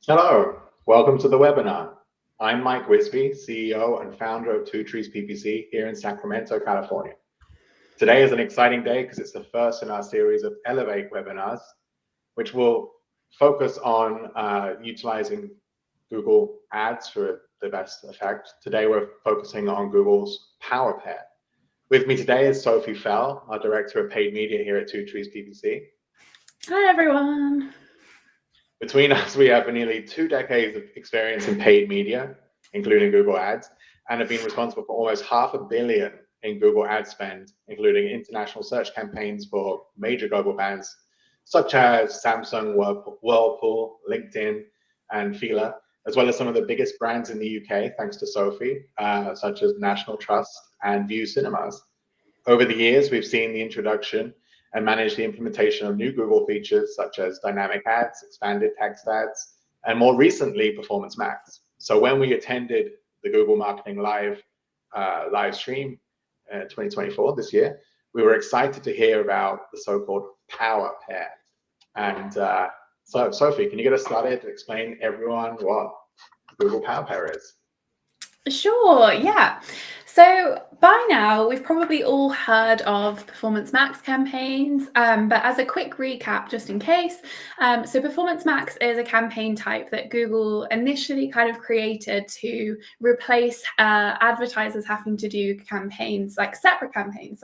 Hello, welcome to the webinar. I'm Mike Wisby, CEO and founder of Two Trees PPC here in Sacramento, California. Today is an exciting day because it's the first in our series of Elevate webinars, which will focus on utilizing Google Ads for the best effect. Today we're focusing on Google's Power Pair. With me today is Sophie Fell, our Director of Paid Media here at Two Trees PPC. Hi, everyone. Between us, we have nearly 2 decades of experience in paid media, including Google Ads, and have been responsible for almost $500 million in Google ad spend, including international search campaigns for major global brands such as Samsung, Whirlpool, LinkedIn, and Fila, as well as some of the biggest brands in the UK, thanks to Sophie, such as National Trust and View Cinemas. Over the years, we've seen the introduction and manage the implementation of new Google features such as dynamic ads, expanded text ads, and more recently, Performance Max. So when we attended the Google Marketing Live stream 2024 this year, we were excited to hear about the so-called Power Pair. And so Sophie, can you get us started to explain everyone what Google Power Pair is? Sure, yeah. So by now, we've probably all heard of Performance Max campaigns, but as a quick recap, just in case, so Performance Max is a campaign type that Google initially kind of created to replace advertisers having to do campaigns, like separate campaigns,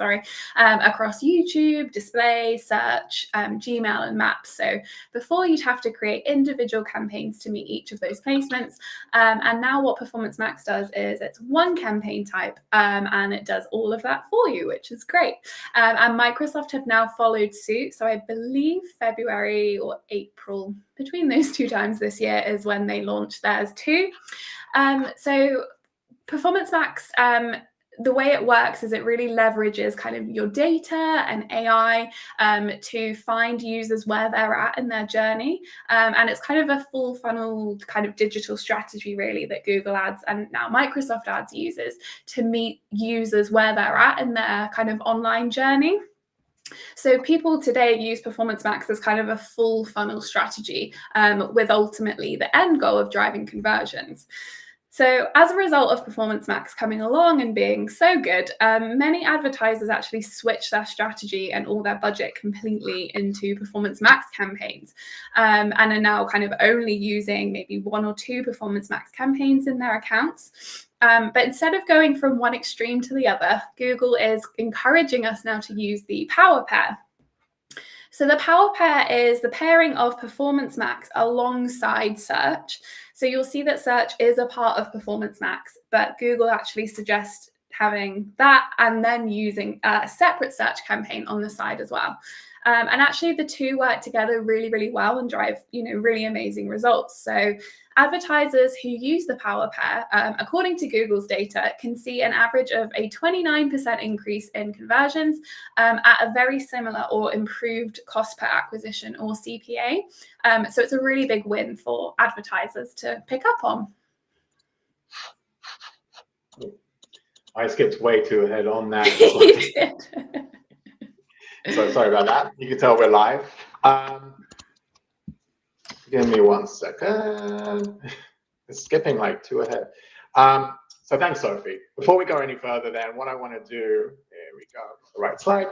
across YouTube, display, search, Gmail, and Maps. So before you'd have to create individual campaigns to meet each of those placements, and now what Performance Max does is it's one campaign type and it does all of that for you, which is great. And Microsoft have now followed suit. So I believe February or April, between those two times this year, is when they launched theirs too. So Performance Max, the way it works is it really leverages kind of your data and AI to find users where they're at in their journey. And it's kind of a full funnel kind of digital strategy, really, that Google Ads and now Microsoft Ads uses to meet users where they're at in their kind of online journey. So people today use Performance Max as kind of a full funnel strategy with ultimately the end goal of driving conversions. So as a result of Performance Max coming along and being so good, many advertisers actually switch their strategy and all their budget completely into Performance Max campaigns and are now kind of only using maybe 1 or 2 Performance Max campaigns in their accounts. But instead of going from one extreme to the other, Google is encouraging us now to use the Power Pair. So the Power Pair is the pairing of Performance Max alongside search. So you'll see that search is a part of Performance Max, but Google actually suggests having that and then using a separate search campaign on the side as well. And actually the two work together really, really well and drive, really amazing results. So advertisers who use the Power Pair, according to Google's data, can see an average of a 29% increase in conversions at a very similar or improved cost per acquisition, or CPA. So it's a really big win for advertisers to pick up on. I skipped way too ahead on that. So sorry about that. You can tell we're live. Give me 1 second. It's skipping like 2 ahead. So thanks, Sophie. Before we go any further, then, what I want to do, there we go, the right slide.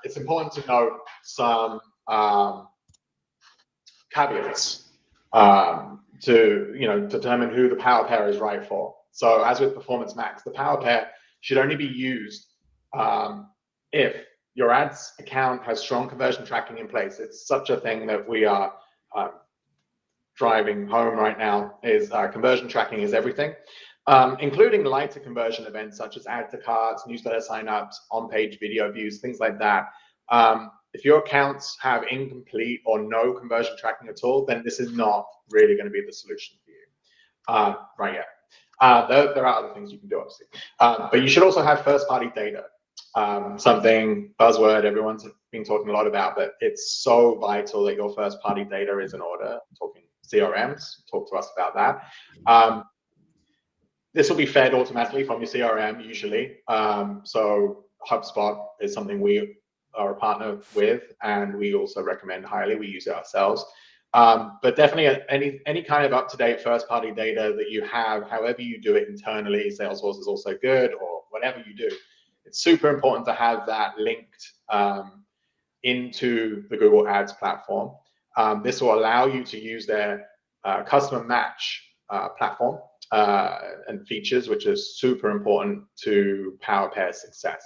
It's important to note some caveats to determine who the Power Pair is right for. So as with Performance Max, the Power Pair should only be used if your ads account has strong conversion tracking in place. It's such a thing that we are driving home right now, is conversion tracking is everything, including lighter conversion events such as add to carts, newsletter signups, on-page video views, things like that. If your accounts have incomplete or no conversion tracking at all, then this is not really going to be the solution for you right yet. There are other things you can do, obviously. But you should also have first-party data. Something buzzword everyone's been talking a lot about, but it's so vital that your first-party data is in order. Talking CRMs, talk to us about that. This will be fed automatically from your CRM usually. So HubSpot is something we are a partner with, and we also recommend highly. We use it ourselves. But definitely any kind of up-to-date first-party data that you have, however you do it internally, Salesforce is also good, or whatever you do, it's super important to have that linked into the Google Ads platform. This will allow you to use their customer match platform and features, which is super important to PowerPair success.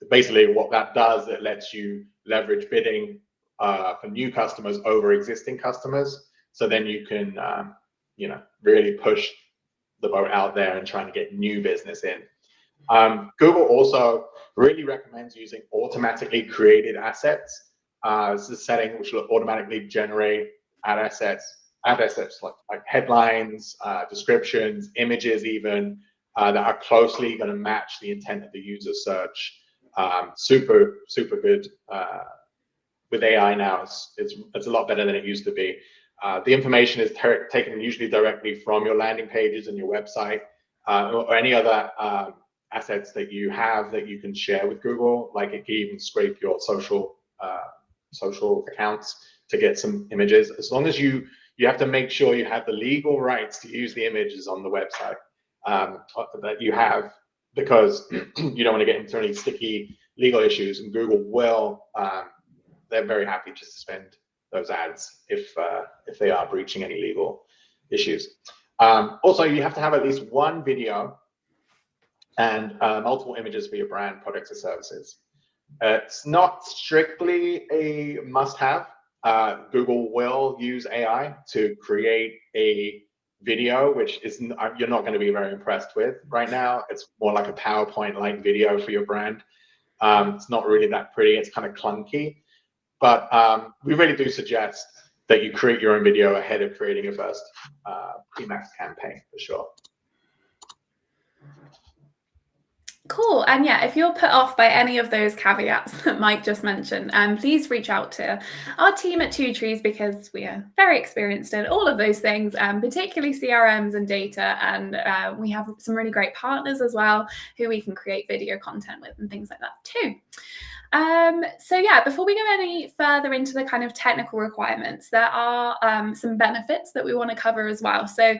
Basically, what that does, it lets you leverage bidding for new customers over existing customers. So then you can, really push the boat out there and trying to get new business in. Google also really recommends using automatically created assets. This is a setting which will automatically generate ad assets like headlines, descriptions, images even, that are closely going to match the intent of the user search. Super good. With AI now, it's a lot better than it used to be. The information is taken usually directly from your landing pages and your website, or any other assets that you have that you can share with Google. Like it can even scrape your social accounts to get some images. As long as you have to make sure you have the legal rights to use the images on the website that you have, because you don't want to get into any sticky legal issues, and Google will. They're very happy to suspend those ads if they are breaching any legal issues. Also, you have to have at least one video and multiple images for your brand, products, or services. It's not strictly a must-have. Google will use AI to create a video, which is you're not going to be very impressed with right now. It's more like a PowerPoint-like video for your brand. It's not really that pretty. It's kind of clunky. But we really do suggest that you create your own video ahead of creating your first PMax campaign, for sure. Cool. And yeah, if you're put off by any of those caveats that Mike just mentioned, please reach out to our team at Two Trees, because we are very experienced in all of those things, particularly CRMs and data. And we have some really great partners as well who we can create video content with and things like that too. So yeah, before we go any further into the kind of technical requirements, there are some benefits that we want to cover as well. So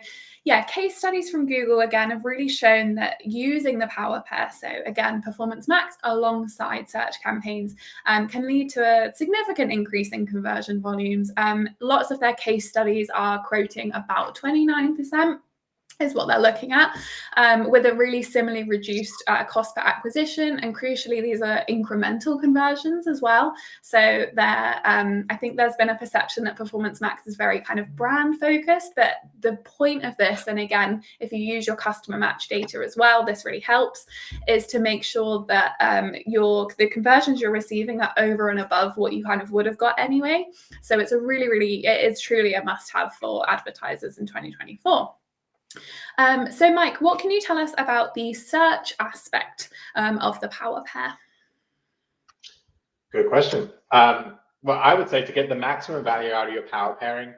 yeah, case studies from Google, again, have really shown that using the PowerPair, so again, Performance Max alongside search campaigns, can lead to a significant increase in conversion volumes. Lots of their case studies are quoting about 29%. Is what they're looking at, with a really similarly reduced cost per acquisition, and crucially, these are incremental conversions as well. So I think there's been a perception that Performance Max is very kind of brand focused, but the point of this, and again, if you use your customer match data as well, this really helps, is to make sure that the conversions you're receiving are over and above what you kind of would have got anyway. So it's it is truly a must-have for advertisers in 2024. So Mike, what can you tell us about the search aspect of the PowerPair? Good question. Well, I would say to get the maximum value out of your power pairing,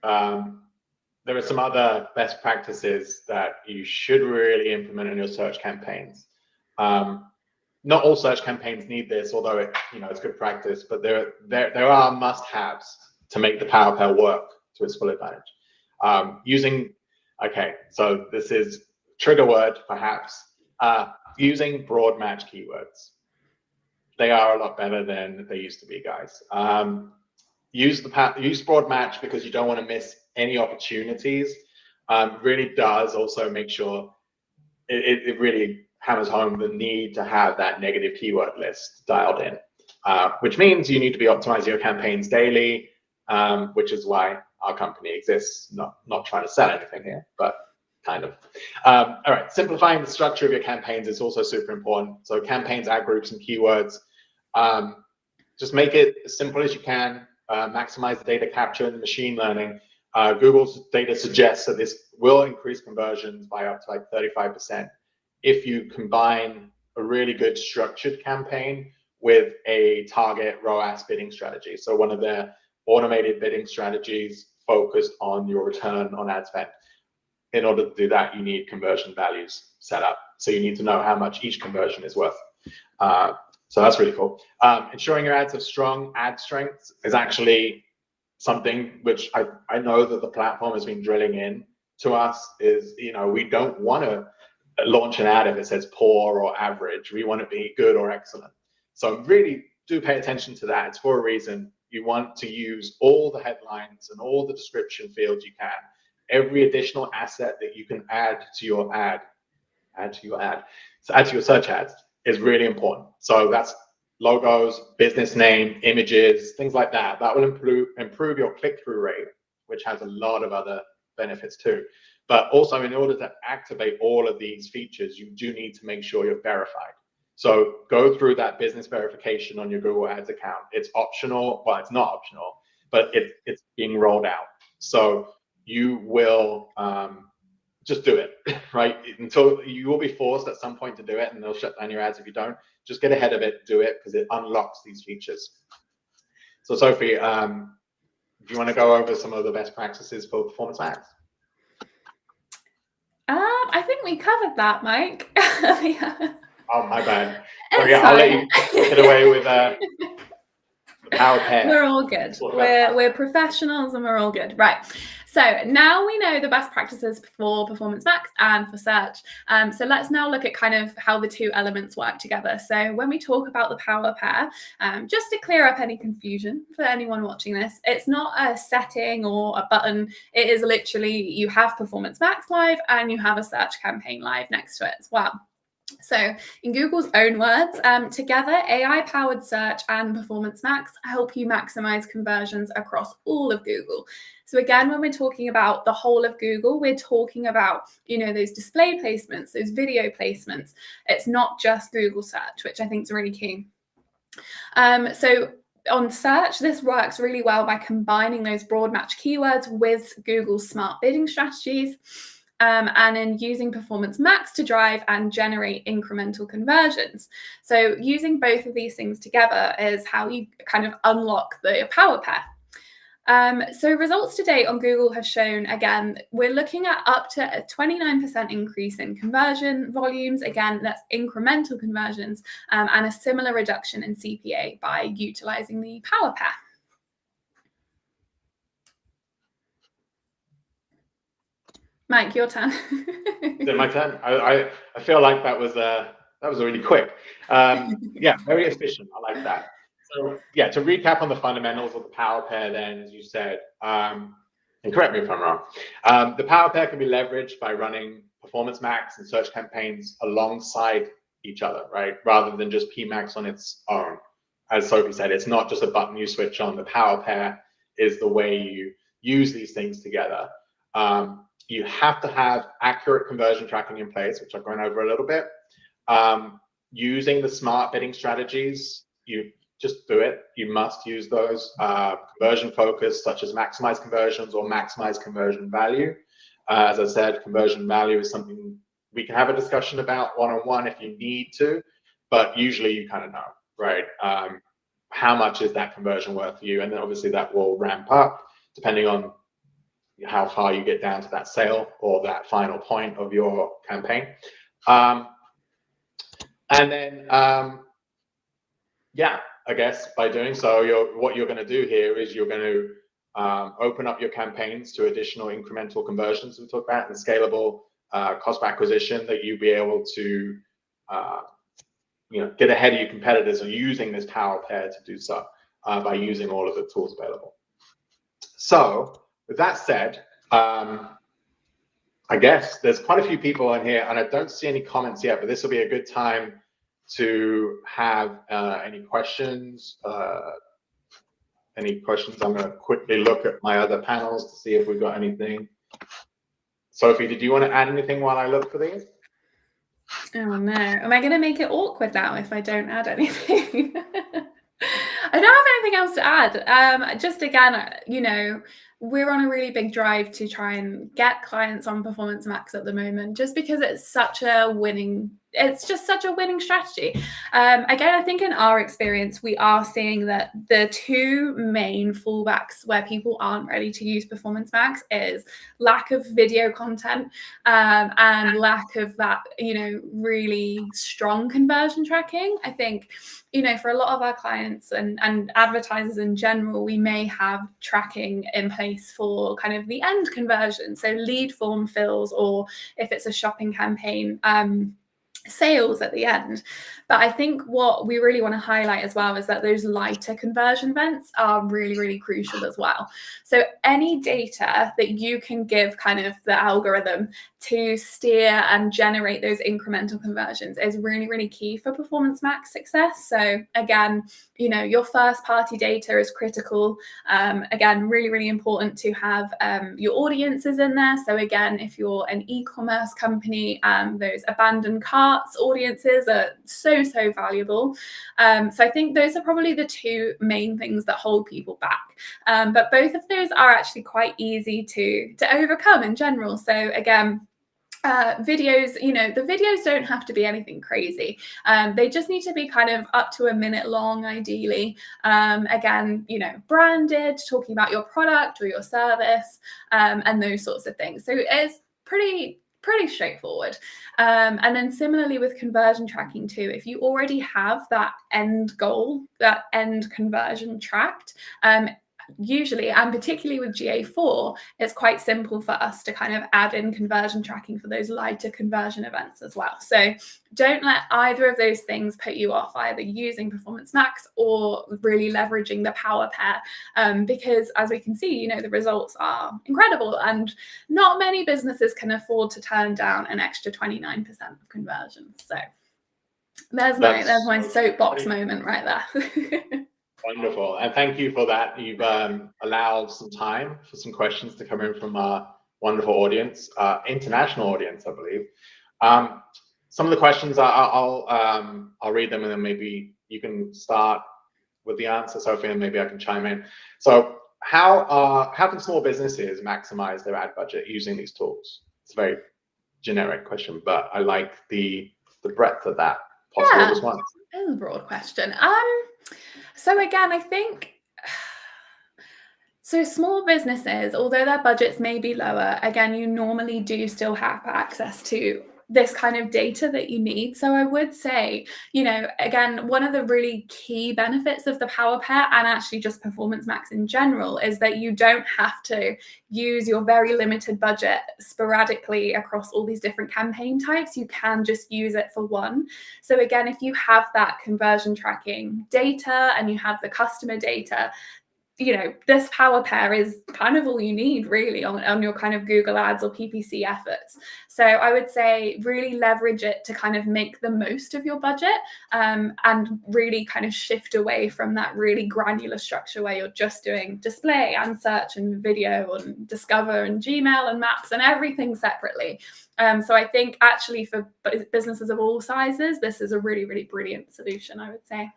there are some other best practices that you should really implement in your search campaigns. Not all search campaigns need this, although it's good practice, but there are must-haves to make the PowerPair work to its full advantage. Okay, so this is trigger word, perhaps, using broad match keywords. They are a lot better than they used to be, guys. Use broad match because you don't want to miss any opportunities. Really does also make sure it really hammers home the need to have that negative keyword list dialed in, which means you need to be optimizing your campaigns daily, which is why our company exists. Not trying to sell anything here, but kind of. All right, simplifying the structure of your campaigns is also super important. So campaigns, ad groups, and keywords. Just make it as simple as you can. Maximize the data capture and machine learning. Google's data suggests that this will increase conversions by up to like 35% if you combine a really good structured campaign with a target ROAS bidding strategy. So one of their automated bidding strategies focused on your return on ad spend. In order to do that, you need conversion values set up. So you need to know how much each conversion is worth. So that's really cool. Ensuring your ads have strong ad strengths is actually something which I know that the platform has been drilling in to us is, we don't want to launch an ad if it says poor or average. We want to be good or excellent. So really do pay attention to that. It's for a reason. You want to use all the headlines and all the description fields you can. Every additional asset that you can add to your search ads is really important. So that's logos, business name, images, things like that. That will improve your click-through rate, which has a lot of other benefits too. But also, in order to activate all of these features, you do need to make sure you're verified. So go through that business verification on your Google Ads account. It's optional. Well, it's not optional, but it's being rolled out. So you will just do it, right? Until you will be forced at some point to do it, and they'll shut down your ads if you don't. Just get ahead of it, do it, because it unlocks these features. So Sophie, do you want to go over some of the best practices for performance ads? I think we covered that, Mike. Yeah. Oh, my bad. So yeah, I'll let you take it away with the power pair. We're all good. We're professionals and we're all good. Right. So now we know the best practices for Performance Max and for search. So let's now look at kind of how the two elements work together. So when we talk about the power pair, just to clear up any confusion for anyone watching this, it's not a setting or a button. It is literally you have Performance Max live and you have a search campaign live next to it as well. So in Google's own words, together, AI-powered search and Performance Max help you maximize conversions across all of Google. So again, when we're talking about the whole of Google, we're talking about, those display placements, those video placements. It's not just Google search, which I think is really key. So on search, this works really well by combining those broad match keywords with Google's smart bidding strategies. And in using Performance Max to drive and generate incremental conversions. So using both of these things together is how you kind of unlock the power pair. So results to date on Google have shown, again, we're looking at up to a 29% increase in conversion volumes. Again, that's incremental conversions, and a similar reduction in CPA by utilizing the power pair. Mike, your turn. Is it my turn? I feel like that was really quick. Yeah, very efficient. I like that. So yeah, to recap on the fundamentals of the power pair, then, as you said, and correct me if I'm wrong, the power pair can be leveraged by running Performance Max and search campaigns alongside each other, right? Rather than just PMax on its own. As Sophie said, it's not just a button you switch on. The power pair is the way you use these things together. You have to have accurate conversion tracking in place, which I've gone over a little bit. Using the smart bidding strategies, you just do it. You must use those. Conversion focus, such as maximize conversions or maximize conversion value. As I said, conversion value is something we can have a discussion about one-on-one if you need to, but usually you kind of know, right? How much is that conversion worth for you? And then obviously that will ramp up depending on how far you get down to that sale or that final point of your campaign. And then, yeah, I guess by doing so, what you're going to do here is you're going to open up your campaigns to additional incremental conversions we talked about and scalable cost of acquisition that you'll be able to get ahead of your competitors and using this power pair to do so by using all of the tools available. So with that said, I guess there's quite a few people in here, and I don't see any comments yet, but this will be a good time to have any questions. I'm going to quickly look at my other panels to see if we've got anything. Sophie, did you want to add anything while I look for these? Oh no, am I going to make it awkward now if I don't add anything? I don't have anything else to add. Just again, we're on a really big drive to try and get clients on Performance Max at the moment, just because it's such a winning it's just such a winning strategy. Again, I think in our experience, we are seeing that the two main fallbacks where people aren't ready to use Performance Max is lack of video content and lack of that, really strong conversion tracking. I think, for a lot of our clients and advertisers in general, we may have tracking in place for kind of the end conversion. So lead form fills, or if it's a shopping campaign, sales at the end. But I think what we really want to highlight as well is that those lighter conversion events are really, really crucial as well. So any data that you can give kind of the algorithm to steer and generate those incremental conversions is really, really key for Performance Max success. So again, your first party data is critical. Again, really, really important to have your audiences in there. So again, if you're an e-commerce company, those abandoned carts audiences are so valuable. So I think those are probably the two main things that hold people back. But both of those are actually quite easy to overcome in general. So again, videos, the videos don't have to be anything crazy. They just need to be kind of up to a minute long, ideally. Again, branded, talking about your product or your service, and those sorts of things. So it's pretty straightforward. And then similarly with conversion tracking too, if you already have that end goal, that end conversion tracked, usually, and particularly with GA4, it's quite simple for us to kind of add in conversion tracking for those lighter conversion events as well. So don't let either of those things put you off either using Performance Max or really leveraging the power pair, because as we can see, the results are incredible, and not many businesses can afford to turn down an extra 29% of conversions. So there's my soapbox moment right there. Wonderful, and thank you for that. You've allowed some time for some questions to come in from our wonderful audience, international audience, I believe. Some of the questions I'll read them, and then maybe you can start with the answer, Sophie, and maybe I can chime in. So, how can small businesses maximize their ad budget using these tools? It's a very generic question, but I like the breadth of that possible response. It's a broad question. So again, I think, so small businesses, although their budgets may be lower, again, you normally do still have access to this kind of data that you need. So I would say, again, one of the really key benefits of the Power Pair, and actually just Performance Max in general, is that you don't have to use your very limited budget sporadically across all these different campaign types. You can just use it for one. So again, if you have that conversion tracking data and you have the customer data, this Power Pair is kind of all you need really on your kind of Google Ads or PPC efforts. So I would say really leverage it to kind of make the most of your budget, and really kind of shift away from that really granular structure where you're just doing display and search and video and discover and Gmail and maps and everything separately. So I think actually for businesses of all sizes, this is a really, really brilliant solution, I would say.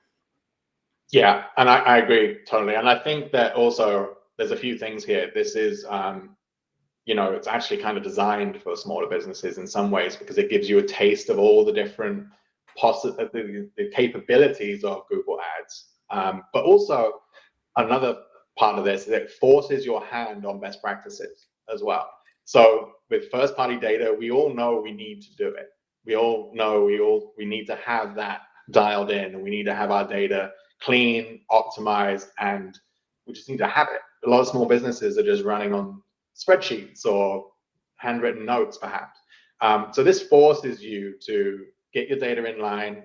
Yeah, and I agree totally. And I think that also there's a few things here. This is, it's actually kind of designed for smaller businesses in some ways, because it gives you a taste of all the different the capabilities of Google Ads. But also another part of this is it forces your hand on best practices as well. So with first party data, we all know we need to do it. We all know we need to have that dialed in, and we need to have our data clean, optimized, and we just need to have it. A lot of small businesses are just running on spreadsheets or handwritten notes, perhaps. So this forces you to get your data in line,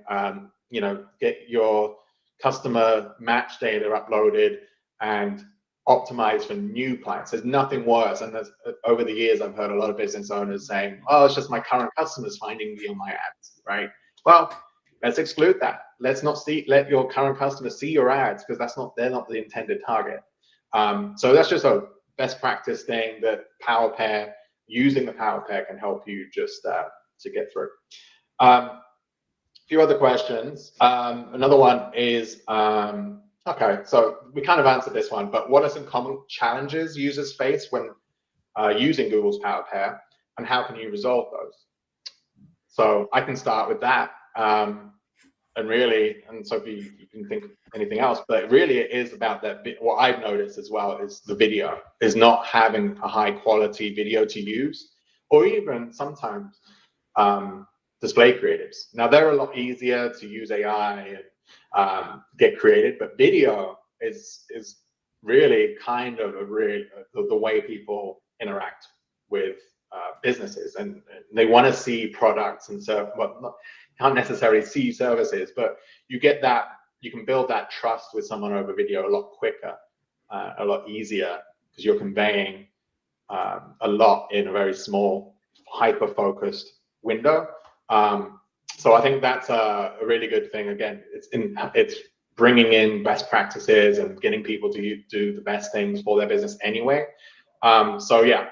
get your customer match data uploaded and optimized for new clients. There's nothing worse. And over the years, I've heard a lot of business owners saying, "Oh, it's just my current customers finding me on my ads," right? Well, let's exclude that. Let's not let your current customers see your ads, because they're not the intended target. So that's just a best practice thing that Power Pair, using the Power Pair, can help you just to get through. A few other questions. Another one is, okay, so we kind of answered this one, but what are some common challenges users face when using Google's Power Pair, and how can you resolve those? So I can start with that. And really, and Sophie, you can think of anything else, but really it is about that. What I've noticed as well is the video is not having a high quality video to use, or even sometimes display creatives. Now they're a lot easier to use AI and get created, but video is really kind of the way people interact with businesses, and they want to see products and can't necessarily see services, but you get that, you can build that trust with someone over video a lot quicker, a lot easier, because you're conveying a lot in a very small, hyper-focused window. So I think that's a really good thing. Again, it's bringing in best practices and getting people to do the best things for their business anyway. So yeah.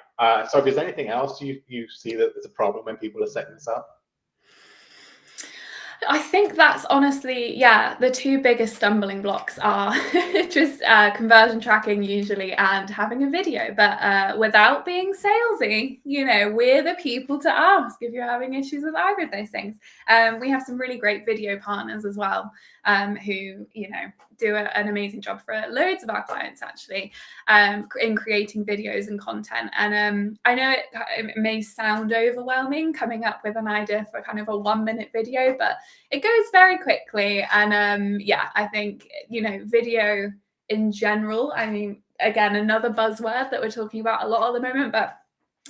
So if there's anything else you see that there's a problem when people are setting this up? I think that's honestly, yeah, the two biggest stumbling blocks are just conversion tracking usually and having a video. But without being salesy, you know, we're the people to ask if you're having issues with either of those things. We have some really great video partners as well, who, you know, do an amazing job for loads of our clients actually, in creating videos and content. And I know it may sound overwhelming coming up with an idea for kind of a 1-minute video, but it goes very quickly. And yeah, I think, you know, video in general, I mean, again, another buzzword that we're talking about a lot at the moment, but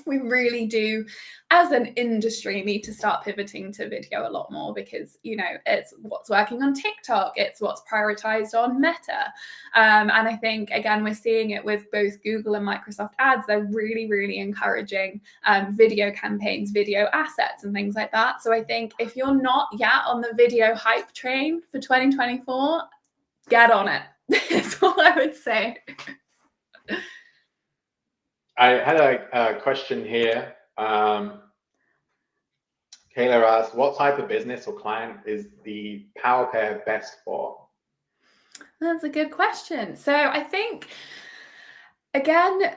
we really do, as an industry, need to start pivoting to video a lot more, because, you know, it's what's working on TikTok, it's what's prioritized on Meta. And I think, again, we're seeing it with both Google and Microsoft ads. They're really, really encouraging video campaigns, video assets and things like that. So I think if you're not yet on the video hype train for 2024, get on it. That's all I would say. I had a question here. Kayla asked, what type of business or client is the Power Pair best for? That's a good question. So I think, again,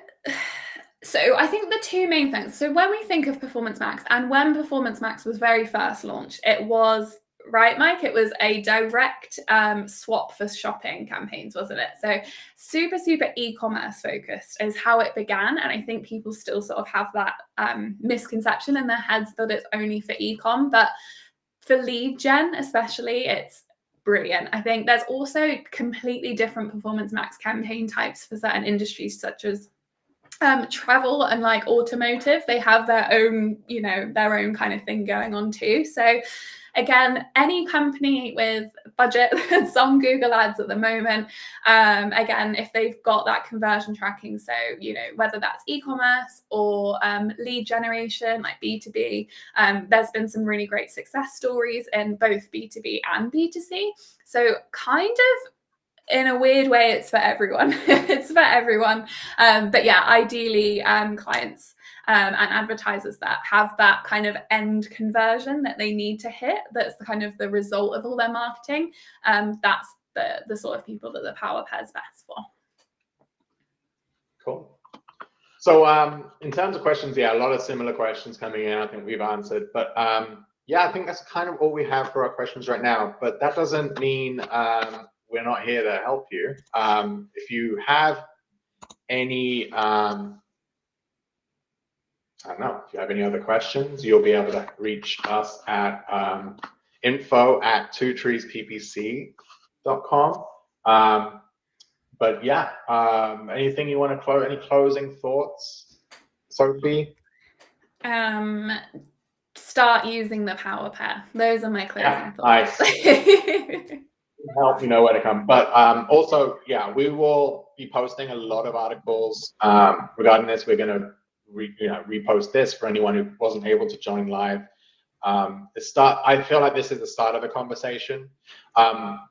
I think the two main things. So when we think of Performance Max, and when Performance Max was very first launched, it was, right, Mike? It was a direct swap for shopping campaigns, wasn't it? So super, super e-commerce focused is how it began. And I think people still sort of have that misconception in their heads that it's only for e-com. But for lead gen especially, it's brilliant. I think there's also completely different Performance Max campaign types for certain industries, such as travel and like automotive. They have their own, you know, their own kind of thing going on too. So again, any company with budget that's on Google Ads at the moment, again, if they've got that conversion tracking, so, you know, whether that's e-commerce or lead generation, like B2B, there's been some really great success stories in both B2B and B2C. So kind of, in a weird way, it's for everyone. It's for everyone. But yeah, ideally, clients and advertisers that have that kind of end conversion that they need to hit, that's the kind of the result of all their marketing. That's the sort of people that the Power Pair is best for. Cool. So in terms of questions, yeah, a lot of similar questions coming in. I think we've answered, but yeah, I think that's kind of all we have for our questions right now. But that doesn't mean we're not here to help you. If you have any, I don't know, if you have any other questions, you'll be able to reach us at info@twotreesppc.com. But yeah, anything you want to close? Any closing thoughts, Sophie? Start using the Power Pair. Those are my closing thoughts. Nice. Help you know where to come. But also, yeah, we will be posting a lot of articles regarding this. We're going to repost this for anyone who wasn't able to join live. I feel like this is the start of the conversation.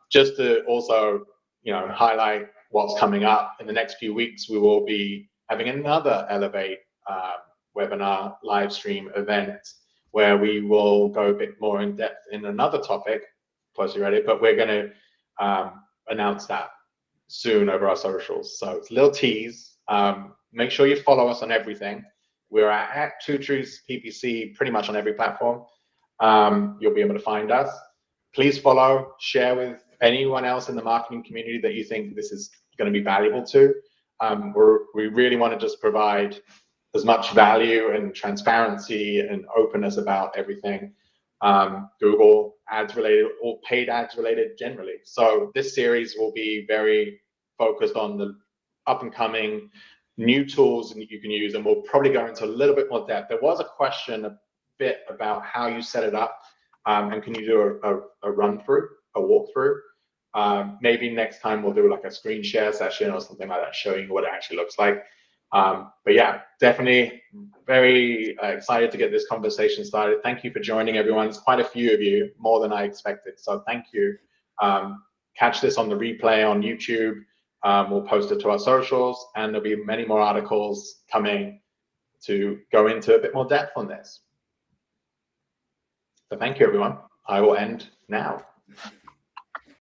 Just to also, highlight what's coming up in the next few weeks. We will be having another Elevate webinar live stream event where we will go a bit more in depth in another topic, closely related, but we're going to announce that soon over our socials. So it's a little tease. Make sure you follow us on everything. We're at 2treesppc pretty much on every platform. you'll be able to find us. Please follow, share with anyone else in the marketing community that you think this is going to be valuable to. We really want to just provide as much value and transparency and openness about everything Google ads related or paid ads related generally. So this series will be very focused on the up and coming new tools that you can use, and we'll probably go into a little bit more depth. There was a question a bit about how you set it up, and can you do a run through, a walkthrough? Maybe next time we'll do like a screen share session or something like that, showing you what it actually looks like. But yeah, definitely very excited to get this conversation started. Thank you for joining, everyone. It's quite a few of you, more than I expected. So thank you. Catch this on the replay on YouTube. We'll post it to our socials, and there'll be many more articles coming to go into a bit more depth on this. So thank you, everyone. I will end now.